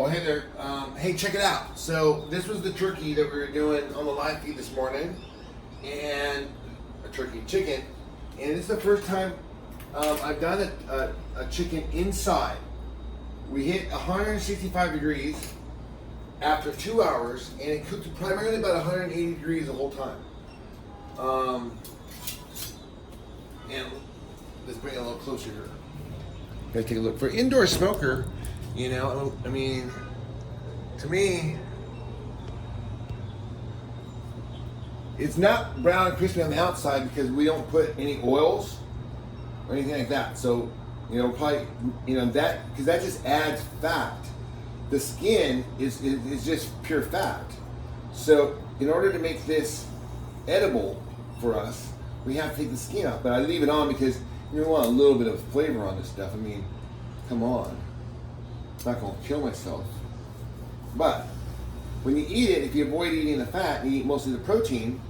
Oh, hey there. Hey, check it out. So this was the turkey that we were doing on the live feed this morning, and a turkey chicken. And this is the first time I've done a chicken inside. We hit 165 degrees after 2 hours, and it cooked primarily about 180 degrees the whole time. And let's bring it a little closer here. Guys, take a look. For indoor smoker, you know, I mean, to me, it's not brown and crispy on the outside because we don't put any oils or anything like that. So, you know, probably, you know, that, because that just adds fat. The skin is just pure fat. So, in order to make this edible for us, we have to take the skin out. But I leave it on because you want a little bit of flavor on this stuff. I mean, come on. I'm not going to kill myself. But when you eat it, if you avoid eating the fat and you eat mostly the protein,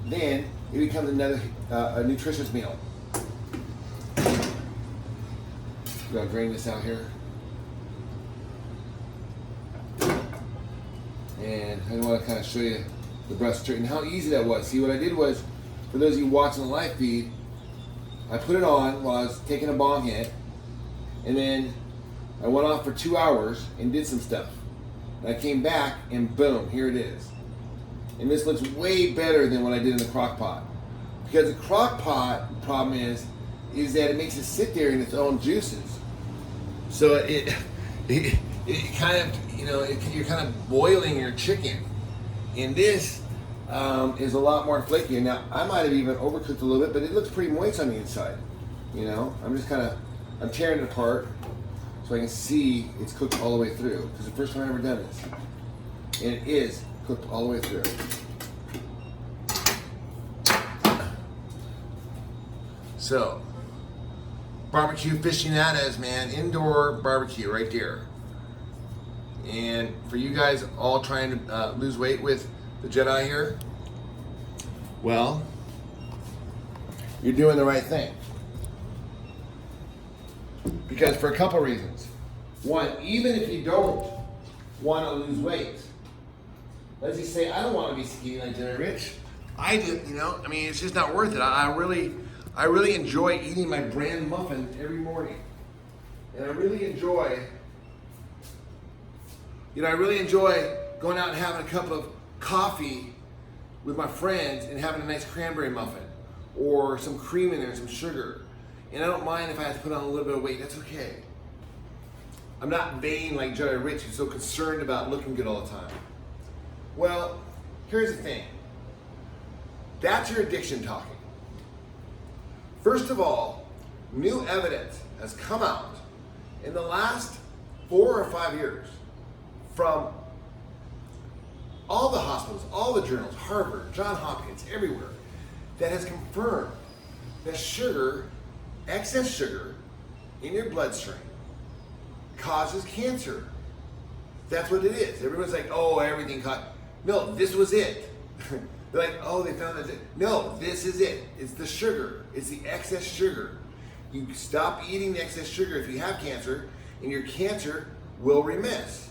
then it becomes another a nutritious meal. I'm going to drain this out here. And I want to kind of show you the breast turkey and how easy that was. See, what I did was, for those of you watching the live feed, I put it on while I was taking a bong hit, and then I went off for 2 hours and did some stuff. And I came back and boom, here it is. And this looks way better than what I did in the crock pot. Because the crock pot problem is that it makes it sit there in its own juices. So it kind of, you know, you're kind of boiling your chicken. And this is a lot more flaky. Now, I might have even overcooked a little bit, but it looks pretty moist on the inside. You know, I'm tearing it apart so I can see it's cooked all the way through. Because the first time I've ever done this. And it is cooked all the way through. So, barbecue aficionados, man, indoor barbecue right there. And for you guys all trying to lose weight with the Jedi here, well, you're doing the right thing. Because for a couple reasons. One, even if you don't want to lose weight, let's just say I don't want to be skinny like Jedi Rich. I do, you know, I mean, it's just not worth it. I really enjoy eating my bran muffin every morning. And I really enjoy going out and having a cup of coffee with my friends and having a nice cranberry muffin or some cream in there and some sugar. And I don't mind if I have to put on a little bit of weight, that's okay. I'm not vain like Jedi Rich, who's so concerned about looking good all the time. Well, here's the thing. That's your addiction talking. First of all, new evidence has come out in the last 4 or 5 years from all the hospitals, all the journals, Harvard, Johns Hopkins, everywhere, that has confirmed that sugar, excess sugar in your bloodstream causes cancer. That's what it is. Everyone's like, oh, everything caught. No, this was it. They're like, oh, they found that. No, this is it. It's the sugar. It's the excess sugar. You stop eating the excess sugar if you have cancer, and your cancer will remiss.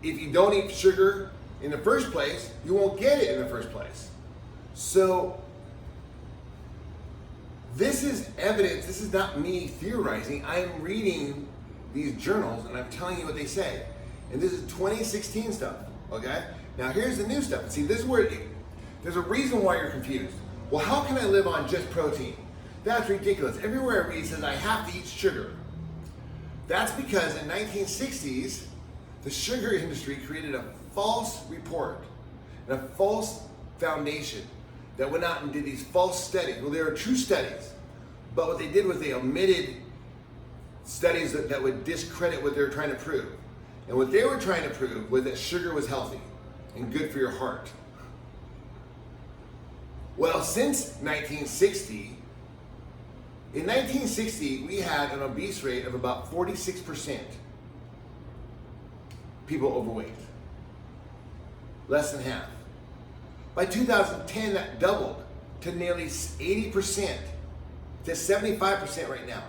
If you don't eat sugar in the first place, you won't get it in the first place. So, this is evidence. This is not me theorizing. I am reading these journals, and I'm telling you what they say. And this is 2016 stuff, okay? Now here's the new stuff. See, this is where there's a reason why you're confused. Well, how can I live on just protein? That's ridiculous. Everywhere I read says I have to eat sugar. That's because in 1960s, the sugar industry created a false report and a false foundation that went out and did these false studies. Well, they were true studies, but what they did was they omitted studies that would discredit what they were trying to prove. And what they were trying to prove was that sugar was healthy and good for your heart. Well, since 1960, in 1960, we had an obese rate of about 46% people overweight. Less than half. By 2010, that doubled to nearly 80%, to 75% right now.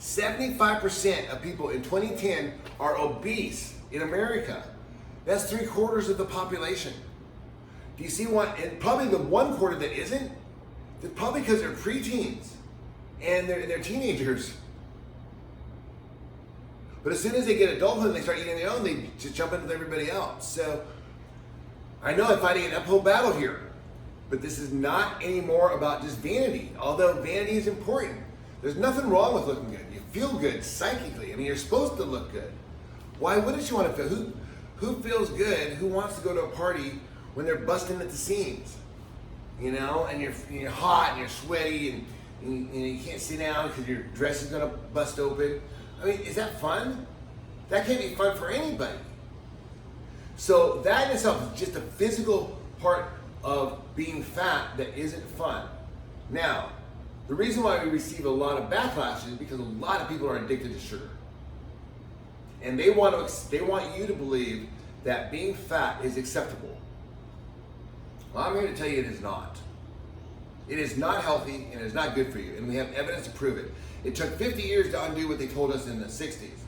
75% of people in 2010 are obese in America. That's 3/4 of the population. Do you see one? And probably the 1/4 that isn't, it's probably because they're preteens and they're teenagers. But as soon as they get adulthood and they start eating their own, they just jump in with everybody else. So I know I'm fighting an uphill battle here, but this is not anymore about just vanity, although vanity is important. There's nothing wrong with looking good. You feel good psychically. I mean, you're supposed to look good. Why wouldn't you want to feel? Who feels good? Who wants to go to a party when they're busting at the seams? You know, and you're hot and you're sweaty and you can't sit down because your dress is going to bust open. I mean, is that fun? That can't be fun for anybody. So that in itself is just a physical part of being fat that isn't fun. Now, the reason why we receive a lot of backlash is because a lot of people are addicted to sugar. And they want you to believe that being fat is acceptable. Well, I'm here to tell you it is not. It is not healthy and it is not good for you, and we have evidence to prove it. It took 50 years to undo what they told us in the 60s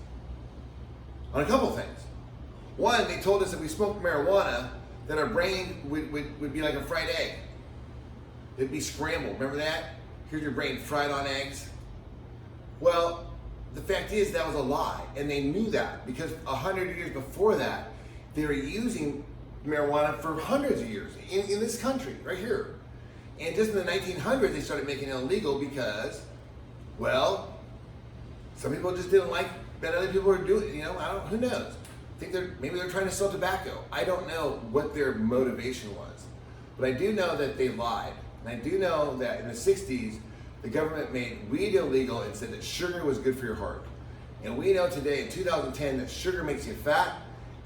on a couple things. One, they told us if we smoked marijuana, that our brain would be like a fried egg. It'd be scrambled. Remember that? Here's your brain fried on eggs. Well, the fact is that was a lie, and they knew that because 100 years before that, they were using marijuana for hundreds of years in this country, right here. And just in the 1900s, they started making it illegal because, well, some people just didn't like that other people were doing it. You know, who knows? I think maybe they're trying to sell tobacco. I don't know what their motivation was, but I do know that they lied. And I do know that in the 60s, the government made weed illegal and said that sugar was good for your heart. And we know today in 2010 that sugar makes you fat,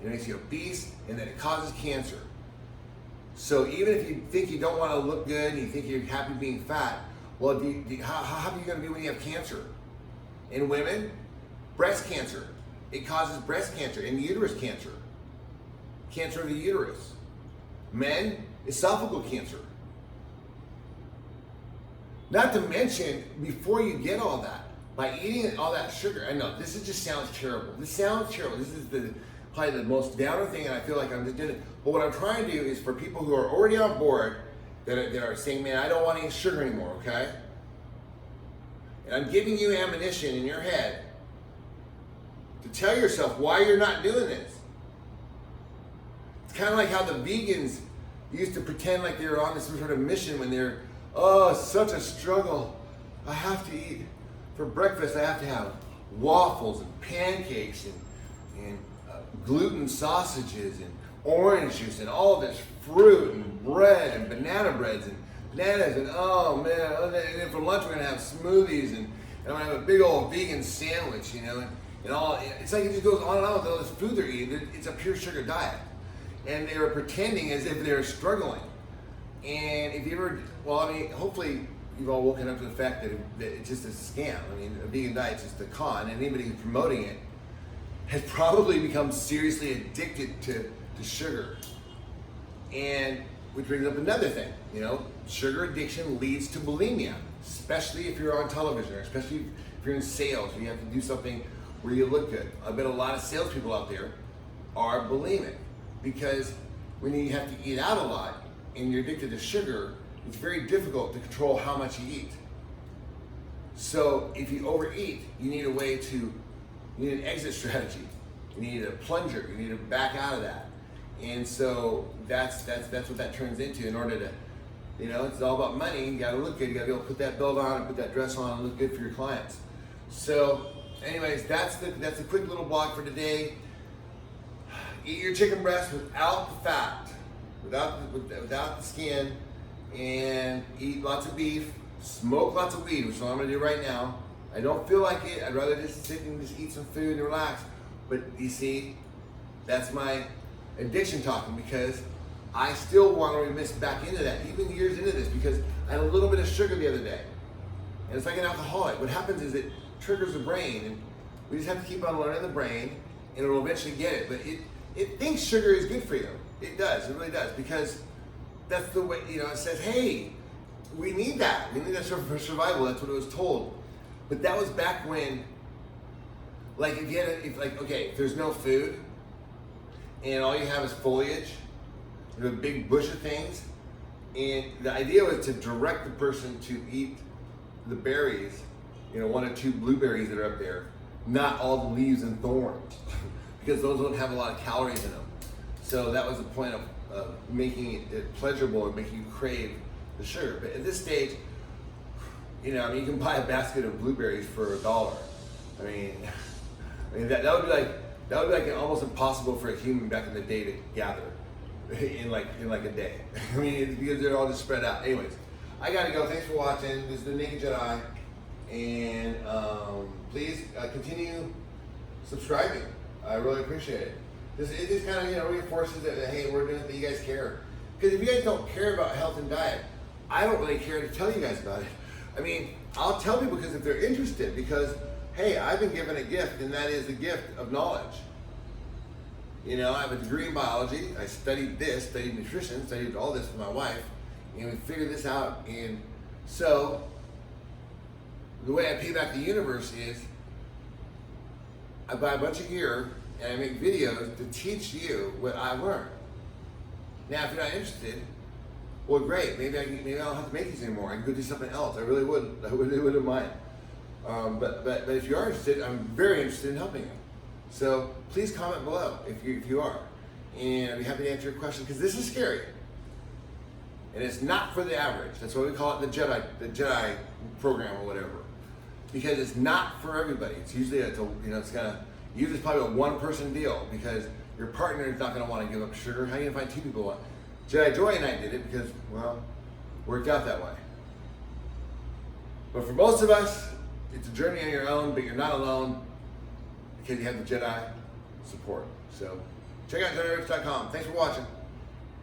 it makes you obese, and that it causes cancer. So even if you think you don't want to look good and you think you're happy being fat, well, how happy are you going to be when you have cancer? In women, breast cancer. It causes breast cancer and uterus cancer. Cancer of the uterus. Men, esophageal cancer. Not to mention, before you get all that, by eating all that sugar, I know this just sounds terrible. This sounds terrible. This is probably the most downer thing, and I feel like I'm just doing it. But what I'm trying to do is for people who are already on board, that are saying, man, I don't want any sugar anymore, okay? And I'm giving you ammunition in your head to tell yourself why you're not doing this. It's kind of like how the vegans used to pretend like they were on this sort of mission when they're, oh, such a struggle. I have to eat. For breakfast, I have to have waffles and pancakes and gluten sausages and orange juice and all this fruit and bread and banana breads and bananas and oh man, and then for lunch we're gonna have smoothies and I'm gonna have a big old vegan sandwich, you know, and all. It's like it just goes on and on with all this food they're eating. It's a pure sugar diet, and they were pretending as if they're struggling. And if you ever, well, I mean, hopefully you've all woken up to the fact that it's just a scam. I mean, a vegan diet's just a con, and anybody who's promoting it has probably become seriously addicted to sugar. And which brings up another thing, you know, sugar addiction leads to bulimia, especially if you're on television, or especially if you're in sales, or you have to do something where you look good. I bet a lot of salespeople out there are bulimic because when you have to eat out a lot and you're addicted to sugar, it's very difficult to control how much you eat. So if you overeat, you need you need an exit strategy. You need a plunger. You need to back out of that. And so that's what that turns into. In order to, you know, it's all about money. You got to look good. You got to be able to put that belt on and put that dress on and look good for your clients. So, anyways, that's the quick little blog for today. Eat your chicken breast without the fat, without the skin, and eat lots of beef. Smoke lots of weed, which is what I'm gonna do right now. I don't feel like it. I'd rather just sit and just eat some food and relax. But you see, that's my addiction talking, because I still want to miss back into that, even years into this, because I had a little bit of sugar the other day. And it's like an alcoholic. What happens is it triggers the brain, and we just have to keep on learning the brain, and it will eventually get it. But it thinks sugar is good for you. It does, it really does, because that's the way, you know, it says, hey, we need that. We need that for survival. That's what it was told. But that was back when Like if you had, if there's no food, and all you have is foliage, there's a big bush of things, and the idea was to direct the person to eat the berries, 1 or 2 blueberries that are up there, not all the leaves and thorns, because those don't have a lot of calories in them. So that was the point of making it pleasurable and making you crave the sugar. But at this stage, you can buy a basket of blueberries for $1. I mean that would be like almost impossible for a human back in the day to gather in like a day. I mean, it's because they're all just spread out. Anyways, I gotta go. Thanks for watching. This is the Naked Jedi, and please continue subscribing. I really appreciate it. It just kind of reinforces that hey, we're doing it, that you guys care. Because if you guys don't care about health and diet, I don't really care to tell you guys about it. I mean, I'll tell people because if they're interested, because hey, I've been given a gift, and that is the gift of knowledge. I have a degree in biology. I studied nutrition, studied all this with my wife, and we figured this out. And so, the way I pay back the universe is I buy a bunch of gear and I make videos to teach you what I learned. Now, if you're not interested, well, great. Maybe I don't have to make these anymore. I can go do something else. I really would. I really wouldn't mind. But if you are interested, I'm very interested in helping you. So please comment below if you are, and I'd be happy to answer your question, because this is scary, and it's not for the average. That's why we call it the Jedi program or whatever, because it's not for everybody. It's usually it's probably a one-person deal, because your partner is not going to want to give up sugar. How are you going to find 2 people who want? Jedi Joy and I did it because, well, worked out that way. But for most of us, it's a journey on your own, but you're not alone because you have the Jedi support. So check out JediRich.com. Thanks for watching.